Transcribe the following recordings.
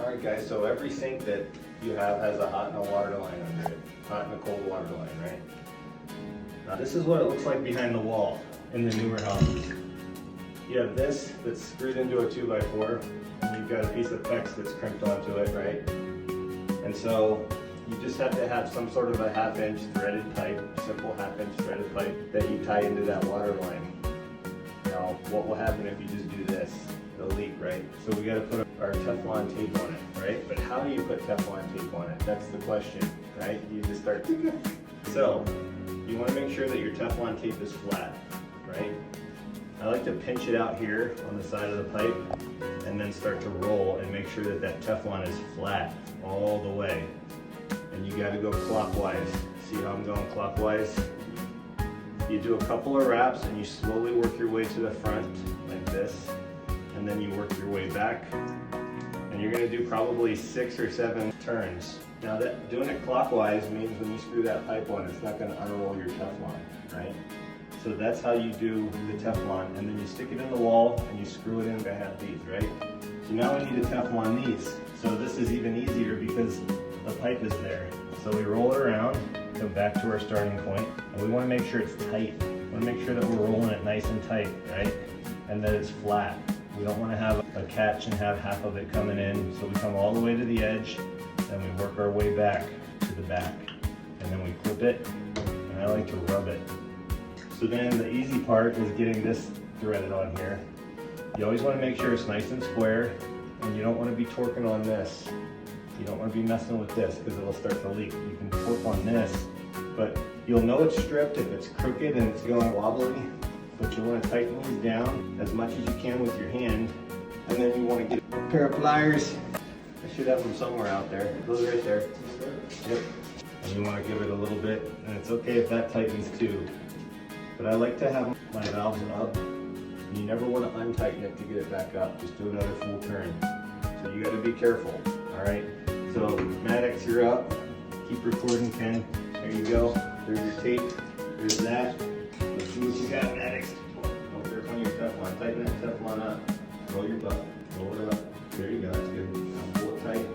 Alright guys, so every sink that you have has a hot and a water line under it. Hot and a cold water line, right? Now this is what it looks like behind the wall in the newer houses. You have this that's screwed into a 2x4, and you've got a piece of PEX that's crimped onto it, right? And so you just have to have some sort of a 1/2 inch threaded pipe, simple 1/2 inch threaded pipe that you tie into that water line. Now, what will happen if you just do this? It'll leak, right? So we gotta put our Teflon tape on it, right? But how do you put Teflon tape on it? That's the question, right? You just start. So, you wanna make sure that your Teflon tape is flat, right? I like to pinch it out here on the side of the pipe and then start to roll and make sure that that Teflon is flat all the way. And you gotta go clockwise. See how I'm going clockwise? You do a couple of wraps and you slowly work your way to the front like this, and then you work your way back. And you're gonna do probably 6 or 7 turns. Now that doing it clockwise means when you screw that pipe on, it's not gonna unroll your Teflon, right? So that's how you do the Teflon, and then you stick it in the wall and you screw it in to have these, right? So now we need to Teflon these. So this is even easier because the pipe is there. So we roll it around, go back to our starting point, and we want to make sure it's tight. We want to make sure that we're rolling it nice and tight, right? And that it's flat. We don't want to have a catch and have half of it coming in. So we come all the way to the edge, then we work our way back to the back. And then we clip it, and I like to rub it. So then the easy part is getting this threaded on here. You always want to make sure it's nice and square, and you don't want to be torquing on this. You don't want to be messing with this because it'll start to leak. You can torque on this, but you'll know it's stripped if it's crooked and it's going wobbly. But you want to tighten these down as much as you can with your hand, and then you want to get a pair of pliers. I should have them somewhere out there. Those right there. Yep. And you want to give it a little bit, and it's okay if that tightens too. But I like to have my valves up. You never want to untighten it to get it back up. Just do another full turn. So you got to be careful. All right. So Maddox, you're up. Keep recording, Ken. There you go. There's your tape. There's that. Let's see what you got, Maddox. Don't work on your Teflon. Tighten that Teflon up. Roll your butt. Roll it up. There you go. That's good. Now pull it tight.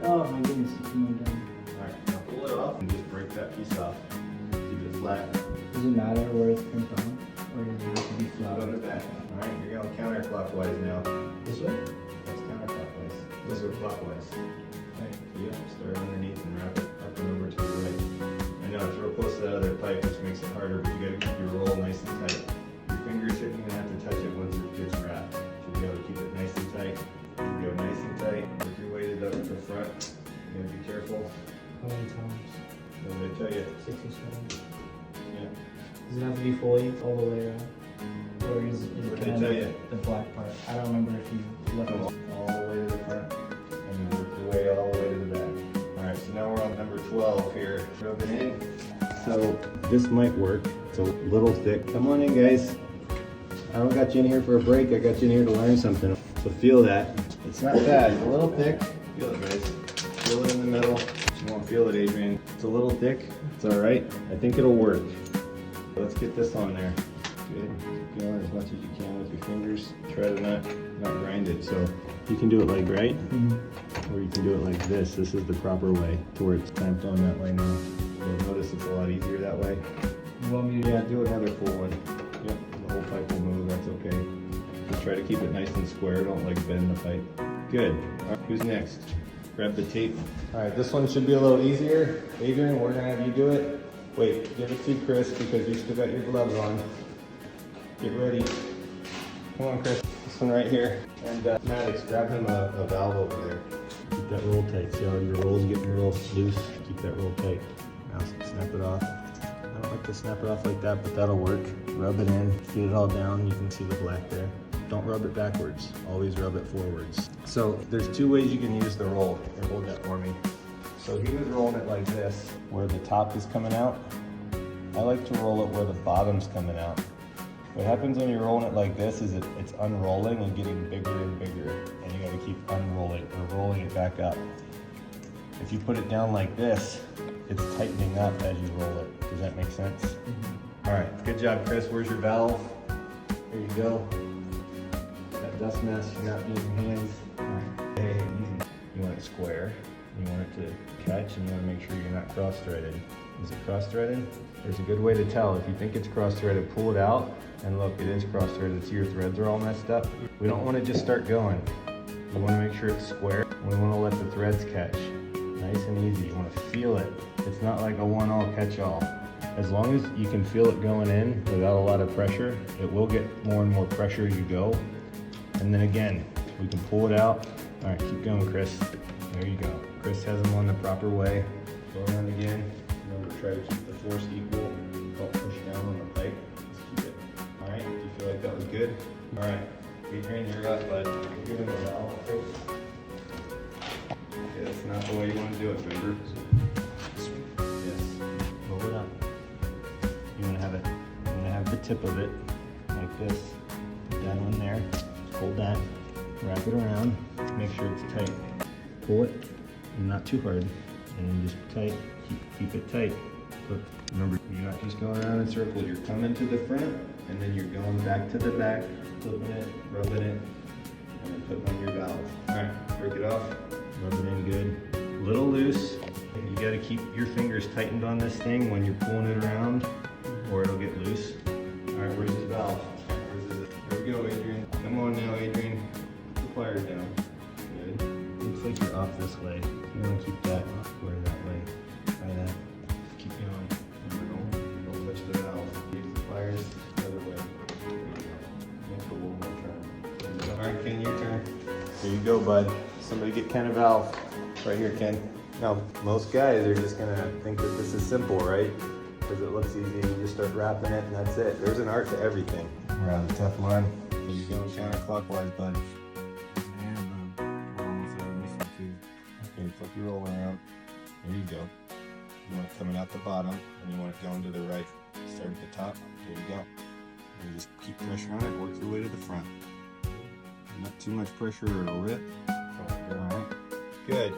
Oh my goodness. All right. Now pull it off and just break that piece off. Keep it flat. Does it matter where it's crimped on? Or does it have to be flat? On the back. All right, you're going counterclockwise now. This way? That's counterclockwise. This is clockwise. Right. Yeah, start underneath and wrap it up and over to the right. I know it's real close to that other pipe, which makes it harder, but you gotta keep your roll nice and tight. Your fingers shouldn't even have to touch it once it gets wrapped. You should be able to keep it nice and tight. You go nice and tight. Work your way to the front. You gotta be careful. How many times? What did I tell you? 6 or 7. Yeah. Does it have to be fully all the way around? Or is it What did I kind tell of you? the black part? I don't remember if you left Come it. all the way to the front, and you work your way all the way to the back. All right, so now we're on number 12 here. Rub it in. So this might work. It's a little thick. Come on in, guys. I don't got you in here for a break. I got you in here to learn something. So feel that. It's not bad. It's a little thick. Feel it, guys. Feel it in the middle. You won't feel it, Adrian. It's a little thick. It's all right. I think it'll work. Let's get this on there. Good. Keep going as much as you can with your fingers. Try to not grind it. So you can do it like right, or you can do it like this. This is the proper way to where it's clamped on that way now. You'll notice it's a lot easier that way. You want me to Do another full one. Yep, the whole pipe will move. That's okay. Just try to keep it nice and square. Don't like bend the pipe. Good. All right, who's next? Grab the tape. All right, this one should be a little easier. Adrian, we're gonna have you do it. Wait, give it to Chris because you still got your gloves on. Get ready. Come on, Chris. This one right here. And Maddox, grab him a valve over there. Keep that roll tight. See how your roll's getting real loose? Keep that roll tight. Now snap it off. I don't like to snap it off like that, but that'll work. Rub it in, feed it all down. You can see the black there. Don't rub it backwards. Always rub it forwards. So there's 2 ways you can use the roll. Here, hold that for me. So he was rolling it like this, where the top is coming out. I like to roll it where the bottom's coming out. What happens when you're rolling it like this is it's unrolling and getting bigger and bigger, and you gotta keep unrolling or rolling it back up. If you put it down like this, it's tightening up as you roll it. Does that make sense? All right, good job, Chris. Where's your valve? Here you go. That dust mask should not be in your hands. All right. Hey, easy. You want square. You want it to catch, and you want to make sure you're not cross-threaded. Is it cross-threaded? There's a good way to tell. If you think it's cross-threaded, pull it out, and look, it is cross-threaded. See, your threads are all messed up. We don't want to just start going. We want to make sure it's square. We want to let the threads catch. Nice and easy. You want to feel it. It's not like a one-all catch-all. As long as you can feel it going in without a lot of pressure, it will get more and more pressure as you go. And then again, we can pull it out. All right, keep going, Chris. There you go. Chris has them on the proper way. Go around again. Remember, try to keep the force equal. Don't push down on the pipe. Just keep it. All right, do you feel like that was good? All right, Adrian, you're up, bud. You're gonna go out. Okay, that's not the way you want to do it, remember? Yes. Roll it up. You want to have it. You want to have the tip of it like this. Put that on there. Hold that. Wrap it around. Make sure it's tight. Pull it, and not too hard, and then just tight. Keep it tight. But remember, you're not just going around in circles. You're coming to the front, and then you're going back to the back, flipping it, rubbing it, and then putting on your valve. All right, break it off. Rub it in good. A little loose. You got to keep your fingers tightened on this thing when you're pulling it around, or it'll get loose. All right, where's his valve? There we go, Adrian. Come on now, Adrian. Put the pliers down. Good. Looks like you're off this way. You want to keep that square that way. Try that. Keep going. Don't touch the valve. Keep the pliers the other way. There you go. Make a little more turn. All right, Ken, your turn. There you go, bud. Somebody get Ken a valve. Right here, Ken. Now, most guys are just gonna think that this is simple, right? Because it looks easy, you just start wrapping it and that's it. There's an art to everything. Around the Teflon. There you go, counterclockwise, bud. Okay, flip your roll around. There you go. You want it coming out the bottom, and you want it going to the right. Start at the top. There you go. And you just keep pressure on it, work your way to the front. Not too much pressure or it'll rip. All right. Good.